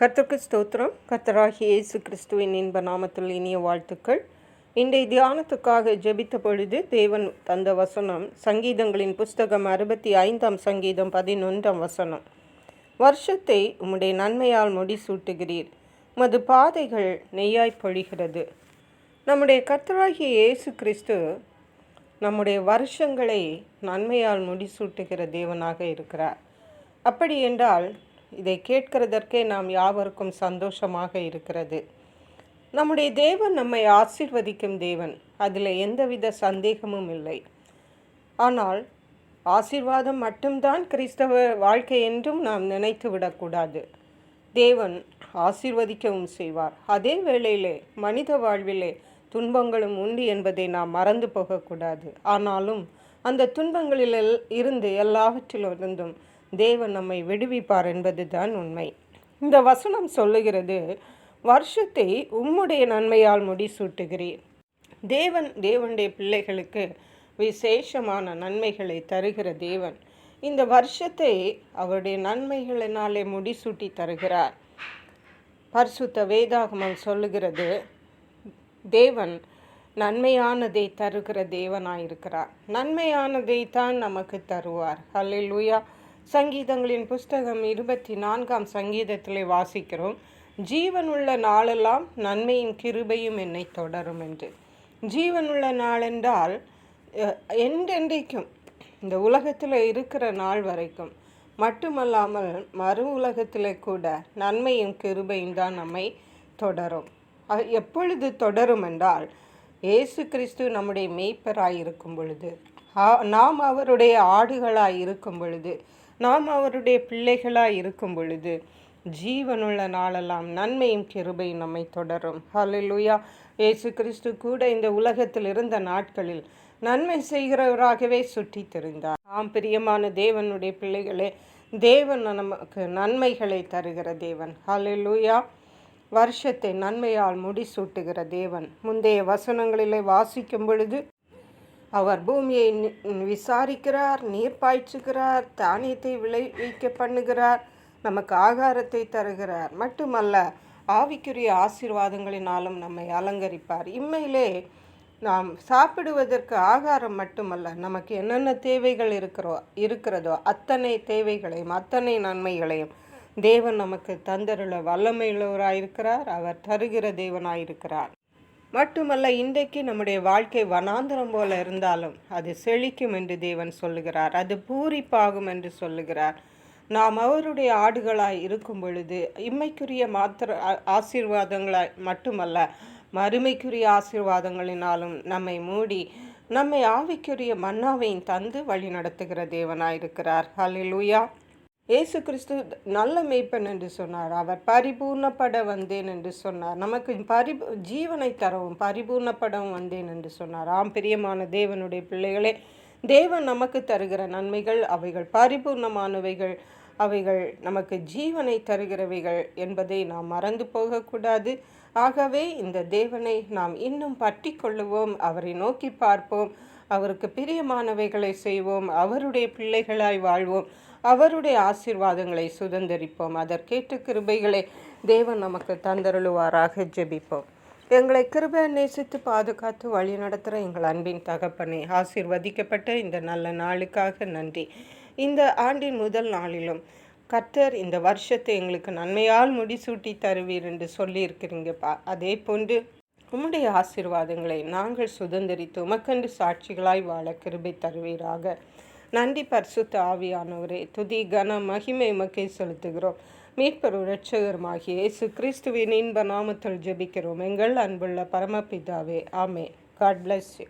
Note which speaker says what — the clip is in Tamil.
Speaker 1: கர்த்தருக்கு ஸ்தோத்திரம். கர்த்தராகிய இயேசு கிறிஸ்துவின் இன்ப நாமத்தில் இனிய வாழ்த்துக்கள். இன்றைய தியானத்துக்காக ஜெபித்த பொழுது தேவன் தந்த வசனம் சங்கீதங்களின் புஸ்தகம் 65 சங்கீதம் 11 வசனம். வருஷத்தை உம்முடைய நன்மையால் முடிசூட்டுகிறீர், உமது பாதைகள் நெய்யாய் பொழிகிறது. நம்முடைய கர்த்தராகிய இயேசு கிறிஸ்து நம்முடைய வருஷங்களை நன்மையால் முடிசூட்டுகிற தேவனாக இருக்கிறார். அப்படி என்றால் இதை கேட்கிறதற்கே நாம் யாவருக்கும் சந்தோஷமாக இருக்கிறது. நம்முடைய தேவன் நம்மை ஆசீர்வதிக்கும் தேவன், அதில் எந்தவித சந்தேகமும் இல்லை. ஆனால் ஆசீர்வாதம் மட்டும்தான் கிறிஸ்தவ வாழ்க்கை என்றும் நாம் நினைத்து விடக்கூடாது. தேவன் ஆசீர்வதிக்கவும் செய்வார். அதே வேளையிலே மனித வாழ்விலே துன்பங்களும் உண்டு என்பதை நாம் மறந்து போகக்கூடாது. ஆனாலும் அந்த துன்பங்களில் இருந்து எல்லாவற்றிலிருந்தும் தேவன் நம்மை விடுவிப்பார் என்பதுதான் உண்மை. இந்த வசனம் சொல்லுகிறது, வருஷத்தை உம்முடைய நன்மையால் முடிசூட்டுகிறீர். தேவனுடைய பிள்ளைகளுக்கு விசேஷமான நன்மைகளை தருகிற தேவன் இந்த வருஷத்தை அவருடைய நன்மைகளினாலே முடிசூட்டி தருகிறார். பரிசுத்த வேதாகமம் சொல்லுகிறது, தேவன் நன்மையானதை தருகிற தேவனாயிருக்கிறார். நன்மையானதை தான் நமக்கு தருவார். ஹல்லேலூயா. சங்கீதங்களின் புஸ்தகம் 24 சங்கீதத்திலே வாசிக்கிறோம், ஜீவனுள்ள நாளெல்லாம் நன்மையும் கிருபையும் என்னை தொடரும் என்று. ஜீவனுள்ள நாள் என்றால் என்றென்றைக்கும், இந்த உலகத்தில் இருக்கிற நாள் வரைக்கும் மட்டுமல்லாமல் மறு உலகத்தில் கூட நன்மையும் கிருபையும் தான் நம்மை தொடரும். எப்பொழுது தொடரும் என்றால், இயேசு கிறிஸ்து நம்முடைய மேய்ப்பராய் இருக்கும் பொழுது, நாம் அவருடைய ஆடுகளாய் இருக்கும் பொழுது, நாம் அவருடைய பிள்ளைகளாய் இருக்கும் பொழுது, ஜீவனுள்ள நாளெல்லாம் நன்மையும் கிருபையும் நம்மை தொடரும். ஹல்லேலூயா. இயேசு கிறிஸ்து கூட இந்த உலகத்தில் இருந்த நாட்களில் நன்மை செய்கிறவராகவே சுற்றி திரிந்தார். பிரியமான தேவனுடைய பிள்ளைகளே, தேவன் நமக்கு நன்மைகளை தருகிற தேவன். ஹல்லேலூயா. வருஷத்தை நன்மையால் முடிசூட்டுகிற தேவன். முந்தைய வசனங்களிலே வாசிக்கும் பொழுது, அவர் பூமியை விசாரிக்கிறார், நீர் பாய்ச்சுகிறார், தானியத்தை விளைவிக்க பண்ணுகிறார், நமக்கு ஆகாரத்தை தருகிறார். மட்டுமல்ல, ஆவிக்குரிய ஆசீர்வாதங்களினாலும் நம்மை அலங்கரிப்பார். இம்மையிலே நாம் சாப்பிடுவதற்கு ஆகாரம் மட்டுமல்ல, நமக்கு என்னென்ன தேவைகள் இருக்கிறதோ அத்தனை தேவைகளையும் அத்தனை நன்மைகளையும் தேவன் நமக்கு தந்தருள வல்லமையுள்ளவராயிருக்கிறார். அவர் தருகிற தேவனாயிருக்கிறார். மட்டுமல்ல, இன்றைக்கு நம்முடைய வாழ்க்கை வனாந்தரம் போல இருந்தாலும் அது செழிக்கும் என்று தேவன் சொல்லுகிறார். அது பூரிப்பாகும் என்று சொல்லுகிறார். நாம் அவருடைய ஆடுகளாய் இருக்கும் பொழுது இம்மைக்குரிய ஆசீர்வாதங்களாய் மட்டுமல்ல, மறுமைக்குரிய ஆசீர்வாதங்களினாலும் நம்மை மூடி நம்மை ஆவிக்குரிய மன்னாவையும் தந்து வழி நடத்துகிற தேவனாயிருக்கிறார். ஹல்லேலூயா. இயேசு கிறிஸ்து நல்ல மேய்ப்பன் என்று சொன்னார். அவர் பரிபூர்ணப்பட வந்தேன் என்று சொன்னார். நமக்கு ஜீவனை தரவும் பரிபூர்ணப்படவும் வந்தேன் என்று சொன்னார். பிரியமான தேவனுடைய பிள்ளைகளே, தேவன் நமக்கு தருகிற நன்மைகள் அவைகள் பரிபூர்ணமானவைகள், அவைகள் நமக்கு ஜீவனை தருகிறவைகள் என்பதை நாம் மறந்து போகக்கூடாது. ஆகவே இந்த தேவனை நாம் இன்னும் பற்றி கொள்ளுவோம், அவரை நோக்கி பார்ப்போம், அவருக்கு பிரியமானவைகளை செய்வோம், அவருடைய பிள்ளைகளாய் வாழ்வோம், அவருடைய ஆசீர்வாதங்களை சுதந்திரிப்போம். அதற்கேற்ற கிருபைகளை தேவன் நமக்கு தந்தருளுவாராக. ஜெபிப்போம். எங்களை கிருபை நேசித்து பாதுகாத்து வழி நடத்துகிற எங்கள் அன்பின் தகப்பனே, ஆசீர்வதிக்கப்பட்ட இந்த நல்ல நாளுக்காக நன்றி. இந்த ஆண்டின் முதல் நாளிலும் கர்த்தர் இந்த வருஷத்தை எங்களுக்கு நன்மையால் முடிசூட்டி தருவீர் என்று சொல்லியிருக்கிறீங்கப்பா. அதே போன்று உம்முடைய ஆசீர்வாதங்களை நாங்கள் சுதந்திரித்து உமக்கென்று சாட்சிகளாய் வாழ கிருபை தருவீராக. நன்றி பரிசுத்த ஆவியானவரே. துதி கன மகிமை உமக்கே செலுத்துகிறோம். மீட்பரும் இரட்சகருமாகிய இயேசு கிறிஸ்துவின் இன்ப நாமத்தில் ஜெபிக்கிறோம் எங்கள் அன்புள்ள பரமபிதாவே. ஆமென். God bless you.